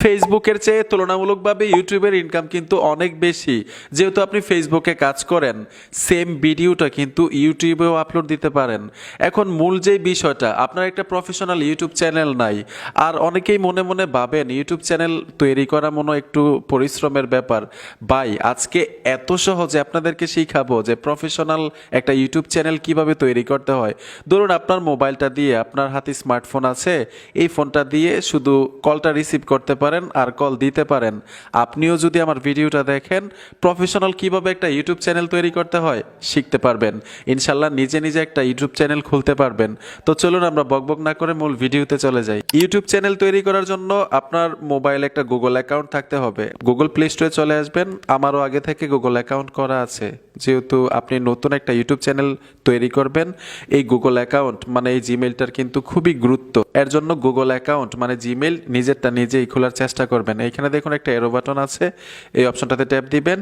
ফেসবুকের চেয়ে তুলনামূলকভাবে ইউটিউবের ইনকাম কিন্তু অনেক বেশি। যেহেতু আপনি ফেসবুকে কাজ করেন, সেম ভিডিওটা কিন্তু ইউটিউবেও আপলোড দিতে পারেন। এখন মূল যে বিষয়টা, আপনার একটা প্রফেশনাল ইউটিউব চ্যানেল নাই, আর অনেকেই মনে মনে ভাবেন ইউটিউব চ্যানেল তৈরি করা মনে একটু পরিশ্রমের ব্যাপার। ভাই, আজকে এত সহজে আপনাদেরকে শিখাবো যে প্রফেশনাল একটা ইউটিউব চ্যানেল কিভাবে তৈরি করতে হয়। ধরুন আপনার মোবাইলটা দিয়ে, আপনার হাতে স্মার্টফোন আছে, এই ফোনটা দিয়ে শুধু কলটা রিসিভ করতে পারেন আর কল দিতে পারেন। আপনিও যদি আমার ভিডিওটা দেখেন, প্রফেশনাল কিভাবে একটা ইউটিউব চ্যানেল তৈরি করতে হয় শিখতে পারবেন। ইনশাল্লাহ নিজে নিজে একটা ইউটিউব চ্যানেল খুলতে পারবেন। তো চলুন আমরা বকবক না করে মূল ভিডিওতে চলে যাই। ইউটিউব চ্যানেল তৈরি করার জন্য আপনার মোবাইলে একটা গুগল অ্যাকাউন্ট থাকতে হবে। গুগল প্লে স্টোরে চলে আসবেন। আমারও আগে থেকে গুগল অ্যাকাউন্ট করা আছে। যেহেতু আপনি নতুন একটা ইউটিউব চ্যানেল তৈরি করবেন, এই গুগল অ্যাকাউন্ট মানে এই জিমেইলটার কিন্তু খুবই গুরুত্ব। এর জন্য গুগল অ্যাকাউন্ট মানে জিমেইল নিজেরটা নিজেই খোলার চেষ্টা করবেন। এইখানে দেখুন একটা এরো বাটন আছে, এই অপশনটাতে ট্যাপ দিবেন।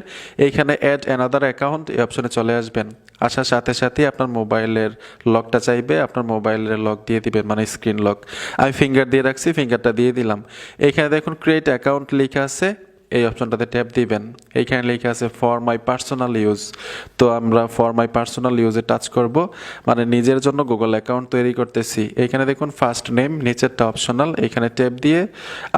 এইখানে অ্যাড অ্যানাদার অ্যাকাউন্ট, এই অপশনে চলে আসবেন। আসার সাথে সাথে আপনার মোবাইলের লকটা চাইবে, আপনার মোবাইলের লক দিয়ে দিবেন, মানে স্ক্রিন লক। আমি ফিঙ্গার দিয়ে রাখছি, ফিঙ্গারটা দিয়ে দিলাম। এইখানে দেখুন ক্রিয়েট অ্যাকাউন্ট লেখা আছে, এই অপশনটাতে ট্যাপ দিবেন। এইখানে লেখা আছে ফর মাই পার্সোনাল ইউজ। তো আমরা ফর মাই পার্সোনাল ইউজে টাচ করব, মানে নিজের জন্য গুগল অ্যাকাউন্ট তৈরি করতেছি। এইখানে দেখুন ফার্স্ট নেম, নিচেরটা অপশনাল। এইখানে ট্যাপ দিয়ে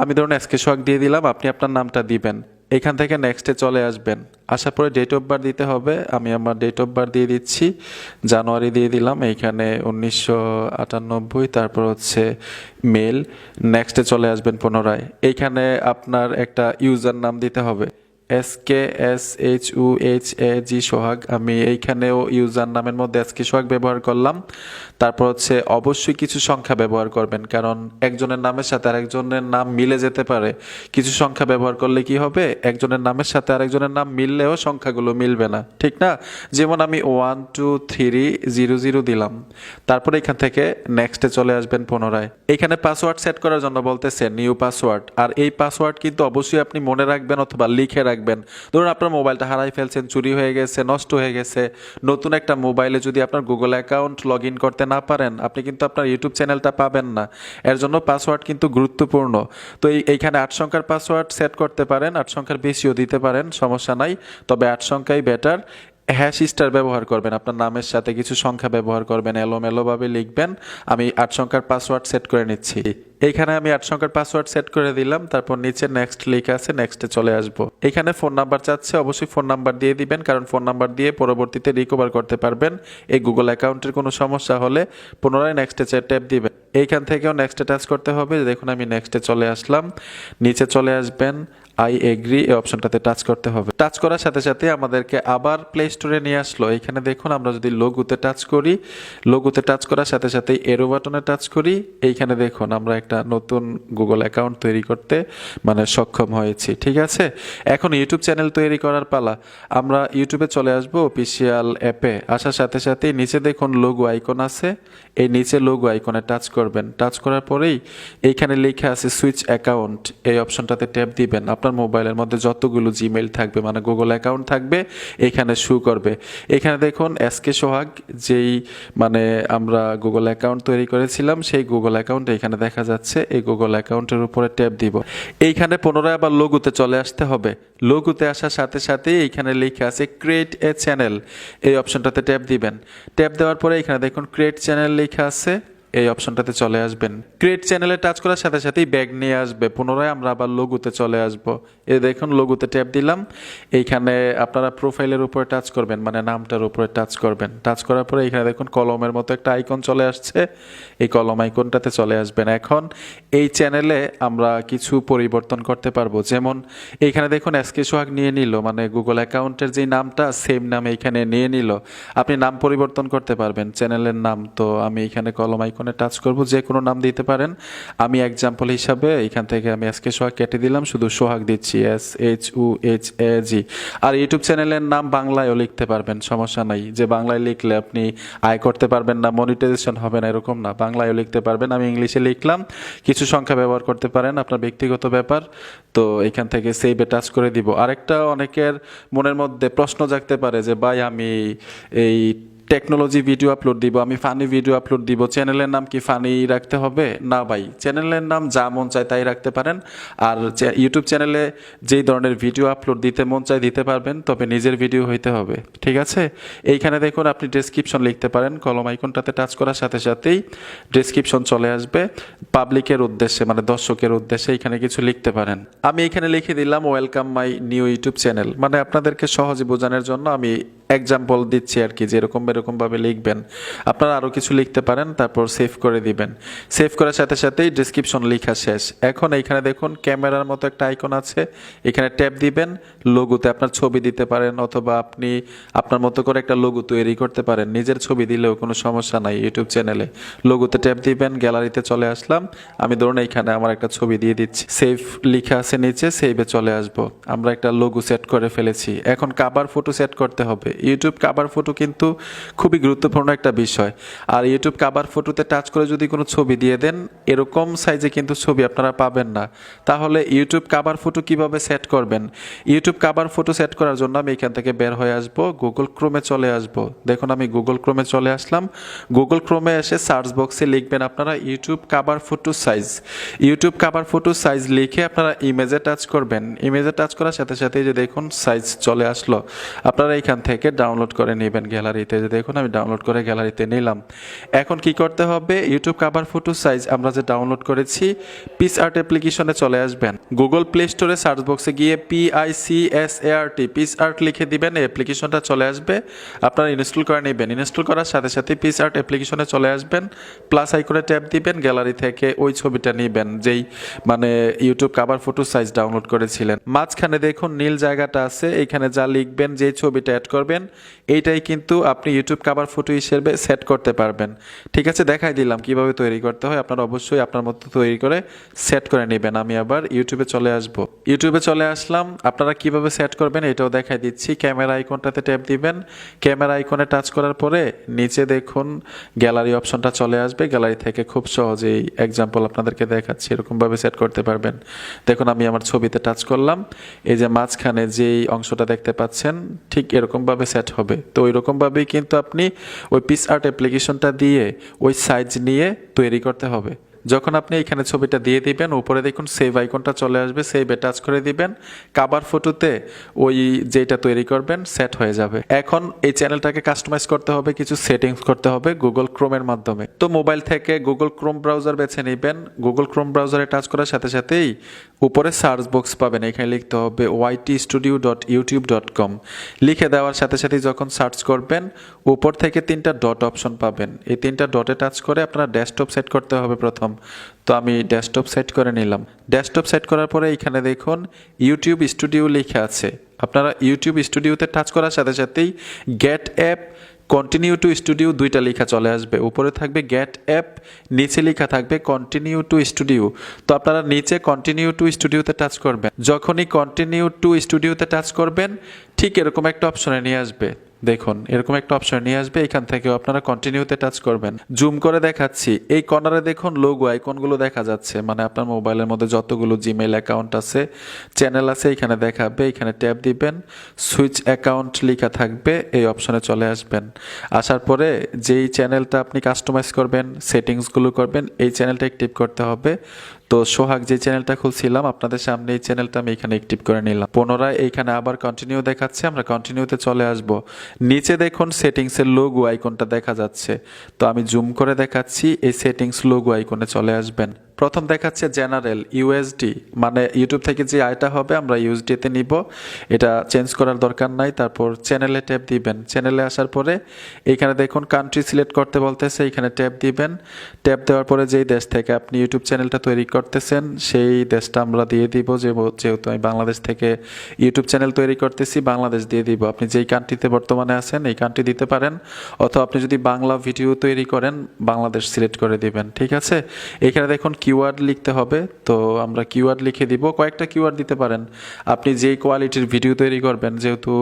আমি ধরুন এসকে সোহাগ দিয়ে দিলাম, আপনি আপনার নামটা দিবেন। এইখান থেকে নেক্সটে চলে আসবেন। আসার পরে ডেট অফ বার্থ দিতে হবে। আমি আমার ডেট অফ বার্থ দিয়ে দিচ্ছি, জানুয়ারি দিয়ে দিলাম। এইখানে 1998, তারপর হচ্ছে মেল। নেক্সটে চলে আসবেন পুনরায়। এইখানে আপনার একটা ইউজার নাম দিতে হবে, SKSHUHAG সোহাগ। আমি এইখানেও ইউজার নামের মধ্যে এসকে সোহাগ ব্যবহার করলাম। তারপর হচ্ছে অবশ্যই কিছু সংখ্যা ব্যবহার করবেন, কারণ একজনের নামের সাথে আরেকজনের নাম মিলে যেতে পারে। কিছু সংখ্যা ব্যবহার করলে কি হবে, একজনের নামের সাথে আরেকজনের নাম মিললেও সংখ্যাগুলো মিলবে না, ঠিক না? যেমন আমি 123000 দিলাম। তারপর এখান থেকে নেক্সটে চলে আসবেন পুনরায়। এখানে পাসওয়ার্ড সেট করার জন্য বলতেছে নিউ পাসওয়ার্ড। আর এই পাসওয়ার্ড কিন্তু অবশ্যই আপনি মনে রাখবেন অথবা লিখে রাখবেন। ধরুন আপনার মোবাইলটা হারাই ফেলছেন, চুরি হয়ে গেছে, নষ্ট হয়ে গেছে। নতুন একটা মোবাইলে যদি আপনার গুগল অ্যাকাউন্ট লগ ইন করতে না পারেন, আপনি কিন্তু আপনার ইউটিউব চ্যানেলটা পাবেন না। এর জন্য পাসওয়ার্ড কিন্তু গুরুত্বপূর্ণ। তো এইখানে 8 সংখ্যার পাসওয়ার্ড সেট করতে পারেন, 8 সংখ্যার বেশিও দিতে পারেন, সমস্যা নাই। তবে 8 সংখ্যাই বেটার। হ্যাশ স্টার ব্যবহার করবেন, আপনার নামের সাথে কিছু সংখ্যা ব্যবহার করবেন, এলোমেলোভাবে লিখবেন। আমি 8 সংখ্যার পাসওয়ার্ড সেট করে নিচ্ছি। এইখানে আমি 8 সংখ্যার পাসওয়ার্ড সেট করে দিলাম। তারপর নিচে নেক্সট লেখা আছে, নেক্সটে চলে আসবো। এখানে ফোন নাম্বার চাচ্ছে, অবশ্যই ফোন নাম্বার দিয়ে দিবেন, কারণ ফোন নাম্বার দিয়ে পরবর্তীতে রিকভার করতে পারবেন। এই গুগল অ্যাকাউন্টের কোনো সমস্যা হলে পুনরায় নেক্সটে ট্যাপ দিবেন। এইখান থেকেও নেক্সটে টাচ করতে হবে। দেখুন আমি নেক্সটে চলে আসলাম। নিচে চলে আসবেন, আই এগ্রি, এই অপশনটাতে টাচ করতে হবে। টাচ করার সাথে সাথে আমাদেরকে আবার প্লে স্টোরে নিয়ে আসলো। এখানে দেখুন আমরা যদি লোগোতে টাচ করি, লোগোতে টাচ করার সাথে সাথে এরো বাটনে টাচ করি, এইখানে দেখুন আমরা একটা নতুন গুগল অ্যাকাউন্ট তৈরি করতে মানে সক্ষম হয়েছি। ঠিক আছে, এখন ইউটিউব চ্যানেল তৈরি করার পালা। আমরা ইউটিউবে চলে আসবো, অফিসিয়াল অ্যাপে। আসার সাথে সাথে নিচে দেখুন লোগো আইকন আছে, এই নিচে লোগো আইকনে টাচ করবেন। টাচ করার পরেই এইখানে লেখা আছে সুইচ অ্যাকাউন্ট, এই অপশনটাতে ট্যাপ দিবেন। আপনার মোবাইলের মধ্যে যতগুলো জিমেইল থাকবে মানে গুগল অ্যাকাউন্ট থাকবে, এখানে শো করবে। এখানে দেখুন এসকে সোহাগ, যেই মানে আমরা গুগল অ্যাকাউন্ট তৈরি করেছিলাম, সেই গুগল অ্যাকাউন্ট এখানে দেখা যাচ্ছে। এই গুগল অ্যাকাউন্টের উপরে ট্যাপ দিব। এইখানে পুনরায় আবার লোগোতে চলে আসতে হবে। লোগোতে আসার সাথে সাথে এইখানে লেখা আছে ক্রিয়েট এ চ্যানেল, এই অপশনটাতে ট্যাপ দিবেন। ট্যাপ দেওয়ার পরে এখানে দেখুন ক্রিয়েট চ্যানেল লেখা আছে, এই অপশনটাতে চলে আসবেন। ক্রিয়েট চ্যানেলে টাচ করার সাথে সাথেই ব্যাগ নিয়ে আসবে। পুনরায় আমরা আবার লোগোতে চলে আসব। এই দেখুন লোগোতে ট্যাপ দিলাম। এইখানে আপনারা প্রোফাইলের উপরে টাচ করবেন, মানে নামটার উপরে টাচ করবেন। টাচ করার পরে এখানে দেখুন কলমের মতো একটা আইকন চলে আসছে, এই কলম আইকনটাতে চলে আসবেন। এখন এই চ্যানেলে আমরা কিছু পরিবর্তন করতে পারবো, যেমন এইখানে দেখুন এসকে সোহাগ নিয়ে নিল, মানে গুগল অ্যাকাউন্টের যে নামটা সেম নাম এইখানে নিয়ে নিল। আপনি নাম পরিবর্তন করতে পারবেন চ্যানেলের নাম। তো আমি এখানে কলম আইকনে টাচ করব, যে কোনো নাম দিতে পারেন। আমি এক্সাম্পল হিসাবে এখান থেকে আমি এসকে সোহাগ কেটে দিলাম, শুধু সোহাগ দিচ্ছি, SHUHAG। আর ইউটিউব চ্যানেলের নাম বাংলায়ও লিখতে পারবেন, সমস্যা নাই। যে বাংলায় লিখলে আপনি আয় করতে পারবেন না, মনিটাইজেশন হবে না, এরকম না। বাংলায়ও লিখতে পারবেন। আমি ইংলিশে লিখলাম, কিছু সংখ্যা ব্যবহার করতে পারেন, আপনার ব্যক্তিগত ব্যাপার। তো এখান থেকে সেভে টাচ করে দিব। আরেকটা অনেকের মনের মধ্যে প্রশ্ন জাগতে পারে যে ভাই আমি এই টেকনোলজি ভিডিও আপলোড দিব, আমি ফানি ভিডিও আপলোড দিব, চ্যানেলের নাম কি ফানি রাখতে হবে? না ভাই, চ্যানেলের নাম যা মন চায় তাই রাখতে পারেন। আর ইউটিউব চ্যানেলে যেই ধরনের ভিডিও আপলোড দিতে মন চায় দিতে পারবেন, তবে নিজের ভিডিও হইতে হবে, ঠিক আছে? এইখানে দেখুন আপনি ডেসক্রিপশন লিখতে পারেন, কলম আইকনটাতে টাচ করার সাথে সাথেই ডেসক্রিপশন চলে আসবে। পাবলিকের উদ্দেশ্যে মানে দর্শকের উদ্দেশ্যে এখানে কিছু লিখতে পারেন। আমি এখানে লিখে দিলাম welcome my new YouTube channel, মানে আপনাদেরকে সহজে বোঝানোর জন্য আমি এক্সাম্পল দিচ্ছি আর কি, যে এরকমভাবে লিখবেন। আপনারা আরও কিছু লিখতে পারেন, তারপর সেভ করে দিবেন। সেভ করার সাথে সাথেই ডেসক্রিপশন লেখা শেষ। এখন এইখানে দেখুন ক্যামেরার মতো একটা আইকন আছে, এখানে ট্যাপ দিবেন। লোগোতে আপনার ছবি দিতে পারেন, অথবা আপনি আপনার মতো করে একটা লোগো তৈরি করতে পারেন। নিজের ছবি দিলেও কোনো সমস্যা নাই ইউটিউব চ্যানেলে। লোগোতে ট্যাপ দিবেন, গ্যালারিতে চলে আসলাম। আমি ধরুন এইখানে আমার একটা ছবি দিয়ে দিচ্ছি, সেভ লেখা আছে নিচে, সেভে চলে আসব। আমরা একটা লোগো সেট করে ফেলেছি। এখন কাভার ফটো সেট করতে হবে। ইউটিউব কাভার ফটো কিন্তু খুবই গুরুত্বপূর্ণ একটা বিষয়। আর ইউটিউব কাভার ফটোতে টাচ করে যদি কোনো ছবি দিয়ে দেন, এরকম সাইজে কিন্তু ছবি আপনারা পাবেন না। তাহলে ইউটিউব কাভার ফটো কিভাবে সেট করবেন? ইউটিউব কাভার ফটো সেট করার জন্য আমি এখান থেকে বের হয়ে আসব, গুগল ক্রোমে চলে আসব। দেখুন আমি গুগল ক্রোমে চলে আসলাম। গুগল ক্রোমে এসে সার্চ বক্সে লিখবেন আপনারা YouTube cover photo size. YouTube cover photo size লিখে আপনারা ইমেজে টাচ করবেন। ইমেজে টাচ করার সাথে সাথে যে দেখুন সাইজ চলে আসলো। আপনারা এখান থেকে ডাউনলোড করে নেবেন গ্যালারিতে। যে দেখুন আমি ডাউনলোড করে গ্যালারিতে নিলাম। এখন কি করতে হবে? ইউটিউব কাভার ফটো সাইজ আমরা যে ডাউনলোড করেছি, পিক্সআর্ট অ্যাপ্লিকেশনে চলে আসবেন। গুগল প্লে স্টোরে সার্চ বক্সে গিয়ে PICSART পিক্সআর্ট লিখে দিবেন, এই অ্যাপ্লিকেশনটা চলে আসবে। আপনারা ইনস্টল করে নেবেন। ইনস্টল করার সাথে সাথে পিক্সআর্ট অ্যাপ্লিকেশনে চলে আসবেন, প্লাস আইকনে ট্যাপ দিবেন, গ্যালারি থেকে ওই ছবিটা নেবেন যেই মানে YouTube cover photo size download করেছিলেন। মাঝখানে দেখুন নীল জায়গাটা আছে, এখানে যা লিখবেন, যে ছবিটা অ্যাড করবেন, এইটাই কিন্তু আপনি ইউটিউব কাভার ফটো হিসেবে সেট করতে পারবেন। ঠিক আছে, দেখাই দিলাম কিভাবে তৈরি করতে হয়। আপনারা অবশ্যই আপনার মতো তৈরি করে সেট করে নেবেন। আমি আবার ইউটিউবে চলে আসব। ইউটিউবে চলে আসলাম। আপনারা কিভাবে সেট করবেন এটাও দেখাই দিচ্ছি। ক্যামেরা আইকনটাতে ট্যাপ দিবেন। ক্যামেরা আইকনে টাচ করার পরে নিচে দেখুন গ্যালারি অপশনটা চলে আসবে। গ্যালারি থেকে খুব সহজেই এক্সাম্পল আপনাদেরকে দেখাচ্ছি, এরকমভাবে সেট করতে পারবেন। দেখুন আমি আমার ছবিতে টাচ করলাম, এই যে মাঝখানে যেই অংশটা দেখতে পাচ্ছেন ঠিক এরকমভাবে সেট হবে। তো ওইরকমভাবেই কিন্তু আপনি ওই পিক্সআর্ট অ্যাপ্লিকেশনটা দিয়ে ওই সাইজ নিয়ে তৈরি করতে হবে। যখন আপনি এখানে ছবিটা দিয়ে দিবেন, উপরে দেখুন সেভ আইকনটা চলে আসবে, সেভে টাচ করে দিবেন। কাভার ফটোতে ওই যেটা তৈরি করবেন সেট হয়ে যাবে। এখন এই চ্যানেলটাকে কাস্টমাইজ করতে হবে, কিছু সেটিংস করতে হবে গুগল ক্রোমের মাধ্যমে। তো মোবাইল থেকে গুগল ক্রোম ব্রাউজার বেছে নেবেন। গুগল ক্রোম ব্রাউজারে টাচ করার সাথে সাথেই উপরে সার্চ বক্স পাবেন, এখানে লিখতে হবে ytstudio.youtube.com। লিখে দেওয়ার সাথে সাথেই যখন সার্চ করবেন, উপর থেকে 3টা ডট অপশন পাবেন। এই 3টা ডটে টাচ করে আপনার ডেস্কটপ সেট করতে হবে প্রথম। তো আমি ডেস্কটপ সেট করে নিলাম। ডেস্কটপ সেট করার পরে এখানে দেখুন ইউটিউব স্টুডিও লেখা আছে। আপনারা ইউটিউব স্টুডিওতে টাচ করার সাথে সাথেই get app, continue to studio দুইটা লেখা চলে আসবে। উপরে থাকবে গেট অ্যাপ, নিচে লেখা থাকবে কন্টিনিউ টু স্টুডিও। তো আপনারা নিচে কন্টিনিউ টু স্টুডিওতে টাচ করবেন। যখনই কন্টিনিউ টু স্টুডিওতে টাচ করবেন, ঠিক এরকম একটা অপশনে নিয়ে আসবে। দেখুন এরকম একটা অপশন নিয়ে আসবে, এখান থেকেও আপনারা কন্টিনিউতে টাচ করবেন। জুম করে দেখাচ্ছি, এই কর্নারে দেখুন লোগো আইকনগুলো দেখা যাচ্ছে, মানে আপনার মোবাইলের মধ্যে যতগুলো জিমেইল অ্যাকাউন্ট আছে, চ্যানেল আছে, এখানে দেখাবে। এখানে ট্যাপ দিবেন, সুইচ অ্যাকাউন্ট লেখা থাকবে, এই অপশনে চলে আসবেন। আসার পরে যেই চ্যানেলটা আপনি কাস্টমাইজ করবেন, সেটিংসগুলো করবেন, এই চ্যানেলটা অ্যাক্টিভ করতে হবে। তো সোহাগ যে চ্যানেলটা খুলছিলাম আপনাদের সামনে, এই চ্যানেলটা আমি এখানে অ্যাক্টিভ করে নিলাম। পুনরায় এইখানে আবার কন্টিনিউ দেখাচ্ছে, আমরা কন্টিনিউতে চলে আসব। নিচে দেখুন সেটিংসের লোগো আইকনটা দেখা যাচ্ছে। তো আমি জুম করে দেখাচ্ছি, এই সেটিংস লোগো আইকনে চলে আসবেন। প্রথম দেখাচ্ছে জেনারেল ইউএসডি, মানে ইউটিউব থেকে যে আয়টা হবে আমরা ইউএসডিতে নিব, এটা চেঞ্জ করার দরকার নাই। তারপর চ্যানেলে ট্যাপ দিবেন। চ্যানেলে আসার পরে এখানে দেখুন কান্ট্রি সিলেক্ট করতে বলতেছে, এখানে ট্যাপ দিবেন। ট্যাপ দেওয়ার পরে যেই দেশ থেকে আপনি ইউটিউব চ্যানেলটা তৈরি করতেছেন সেই দেশটা আমরা দিয়ে দিব। যেহেতু আমি বাংলাদেশ থেকে ইউটিউব চ্যানেল তৈরি করতেছি, বাংলাদেশ দিয়ে দিব। আপনি যেই কান্ট্রিতে বর্তমানে আছেন এই কান্ট্রি দিতে পারেন, অথবা আপনি যদি বাংলা ভিডিও তৈরি করেন বাংলাদেশ সিলেক্ট করে দিবেন। ঠিক আছে, এখানে দেখুন কিওয়ার্ড লিখতে হবে। তো আমরা কিওয়ার্ড লিখে দিব, কয়েকটা কিওয়ার্ড দিতে পারেন। আপনি যেই কোয়ালিটির ভিডিও তৈরি করবেন, যেহেতু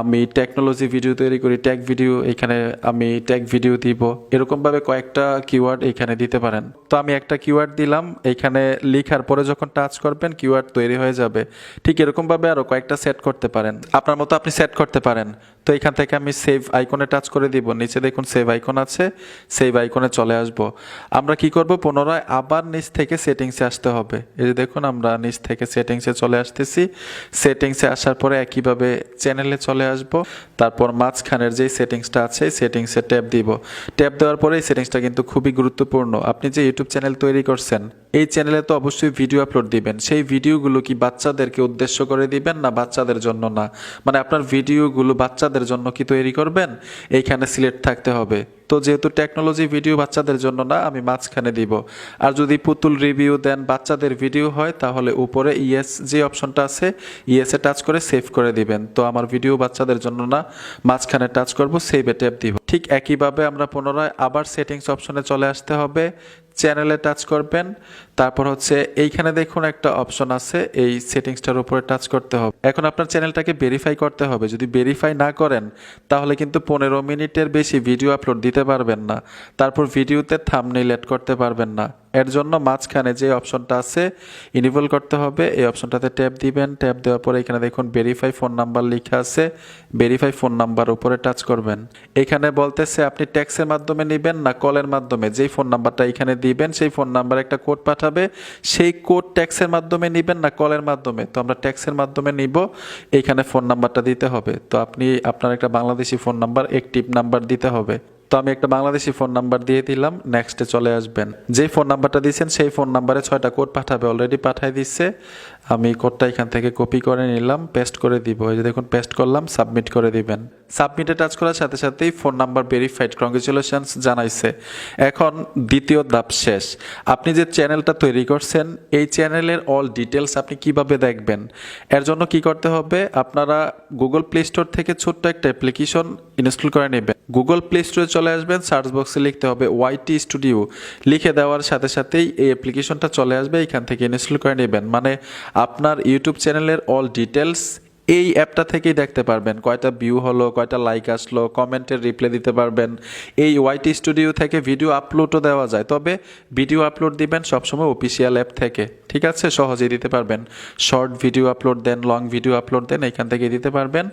আমি টেকনোলজি ভিডিও তৈরি করি, টেক ভিডিও, এখানে আমি টেক ভিডিও দিব, এরকমভাবে কয়েকটা কিওয়ার্ড এখানে দিতে পারেন। তো আমি একটা কিওয়ার্ড দিলাম, এখানে লেখার পরে যখন টাচ করবেন কিওয়ার্ড তৈরি হয়ে যাবে। ঠিক এরকমভাবে আরও কয়েকটা সেট করতে পারেন, আপনার মতো আপনি সেট করতে পারেন। তো এখান থেকে আমি সেভ আইকনে টাচ করে দিব, নিচে দেখুন সেভ আইকন আছে, সেভ আইকনে চলে আসব। আমরা কি করব, পুনরায় আবার নিচ থেকে সেটিংসে আসতে হবে। এই যে দেখুন আমরা নিচ থেকে সেটিংসে চলে আসতেছি। সেটিংসে আসার পরে একইভাবে চ্যানেলে চলে আসব, তারপর মাঝখানের যে সেটিংসটা আছে সেটিংসে ট্যাপ দিব। ট্যাপ দেওয়ার পরে এই সেটিংসটা কিন্তু খুবই গুরুত্বপূর্ণ। আপনি যে ইউটিউব চ্যানেল তৈরি করছেন, এই চ্যানেলে তো অবশ্যই ভিডিও আপলোড দিবেন। সেই ভিডিওগুলো কি বাচ্চাদেরকে উদ্দেশ্য করে দিবেন না বাচ্চাদের জন্য না, মানে আপনার ভিডিওগুলো বাচ্চাদের জন্য কি তৈরি করবেন, এইখানে সিলেক্ট থাকতে হবে। তো যেহেতু টেকনোলজি ভিডিও বাচ্চাদের জন্য না, আমি মাঝখানে দিব। আর যদি পুতুল রিভিউ দেন, বাচ্চাদের ভিডিও হয়, তাহলে উপরে ইয়েস যে অপশনটা আছে ইয়েসে টাচ করে সেভ করে দিবেন। তো আমার ভিডিও বাচ্চাদের জন্য না, মাঝখানে টাচ করব, সেভে ট্যাপ দিব। ঠিক একইভাবে আমরা পুনরায় আবার সেটিংস অপশনে চলে আসতে হবে, চ্যানেলে টাচ করবেন, তারপর হচ্ছে এইখানে দেখুন একটা অপশন আছে, এই সেটিংসটার উপরে টাচ করতে হবে। এখন আপনার চ্যানেলটাকে ভেরিফাই করতে হবে। যদি ভেরিফাই না করেন তাহলে কিন্তু 15 মিনিটের বেশি ভিডিও আপলোড দিতে পারবেন না, তারপর ভিডিওতে থাম্বনেইল এড করতে পারবেন না। এর জন্য মাঝখানে যে অপশনটা আছে ইনেবল করতে হবে, এই অপশনটাতে ট্যাপ দিবেন। ট্যাপ দেওয়ার পরে এখানে দেখুন ভেরিফাই ফোন নাম্বার লেখা আছে, ভেরিফাই ফোন নাম্বার উপরে টাচ করবেন। এখানে বলতেছে আপনি ট্যাক্সের মাধ্যমে নেবেন না কলের মাধ্যমে, যেই ফোন নাম্বারটা এখানে দিবেন সেই ফোন নাম্বারে একটা কোড পাঠাবে, সেই কোড ট্যাক্সের মাধ্যমে নেবেন না কলের মাধ্যমে। তো আমরা ট্যাক্সের মাধ্যমে নিব, এইখানে ফোন নাম্বারটা দিতে হবে। তো আপনি আপনার একটা Bangladeshi phone number, active number দিতে হবে। তো আমি একটা বাংলাদেশি ফোন নাম্বার দিয়ে দিলাম, নেক্সটে চলে আসবেন। যেই ফোন নাম্বারটা দিয়েছেন সেই ফোন নাম্বারে 6টা কোড পাঠাবে, অলরেডি পাঠাই দিচ্ছে। আমি কোডটা এখান থেকে কপি করে নিলাম, পেস্ট করে দিব। এই যে দেখুন পেস্ট করলাম, সাবমিট করে দিবেন। সাবমিটে টাচ করার সাথে সাথেই ফোন নাম্বার ভেরিফাইড, কংগ্রেচুলেশনস জানাইছে। এখন দ্বিতীয় ধাপ শেষ। আপনি যে চ্যানেলটা তৈরি করছেন, এই চ্যানেলের অল ডিটেলস আপনি কিভাবে দেখবেন, এর জন্য কি করতে হবে, আপনারা গুগল প্লে স্টোর থেকে ছোট্ট একটা অ্যাপ্লিকেশন ইনস্টল করে নেবেন। গুগল প্লে স্টোরে চলে আসবেন, সার্চ বক্সে লিখতে হবে ওয়াইটি স্টুডিও, লিখে দেওয়ার সাথে সাথেই এই অ্যাপ্লিকেশনটা চলে আসবে, এখান থেকে ইনস্টল করে নেবেন। মানে আপনার ইউটিউব চ্যানেলের অল ডিটেলস এই অ্যাপটা থেকেই দেখতে পারবেন, কয়টা ভিউ হলো, কয়টা লাইক আসলো, কমেন্টের রিপ্লাই দিতে পারবেন। এই ওয়াইটি স্টুডিও থেকে ভিডিও আপলোডও দেওয়া যায়, তবে ভিডিও আপলোড দিবেন সবসময় অফিসিয়াল অ্যাপ থেকে, ঠিক আছে, সহজেই দিতে পারবেন। শর্ট ভিডিও আপলোড দেন, লং ভিডিও আপলোড দেন, এখান থেকে দিতে পারবেন।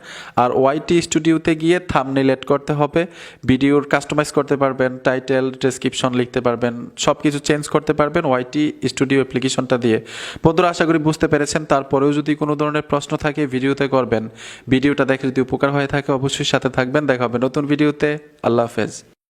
আর ওয়াইটি স্টুডিওতে গিয়ে থাম্বনেইল এড করতে হবে, ভিডিওর কাস্টমাইজ করতে পারবেন, টাইটেল, ডেসক্রিপশন লিখতে পারবেন, সব কিছু চেঞ্জ করতে পারবেন ওয়াইটি স্টুডিও অ্যাপ্লিকেশনটা দিয়ে। বন্ধুরা আশা করি বুঝতে পেরেছেন। তারপরেও যদি কোনো ধরনের প্রশ্ন থাকে ভিডিওতে করবেন। ভিডিওটা দেখে যদি উপকার হয়ে থাকে অবশ্যই সাথে থাকবেন। দেখা হবে নতুন ভিডিওতে। আল্লাহ হাফেজ।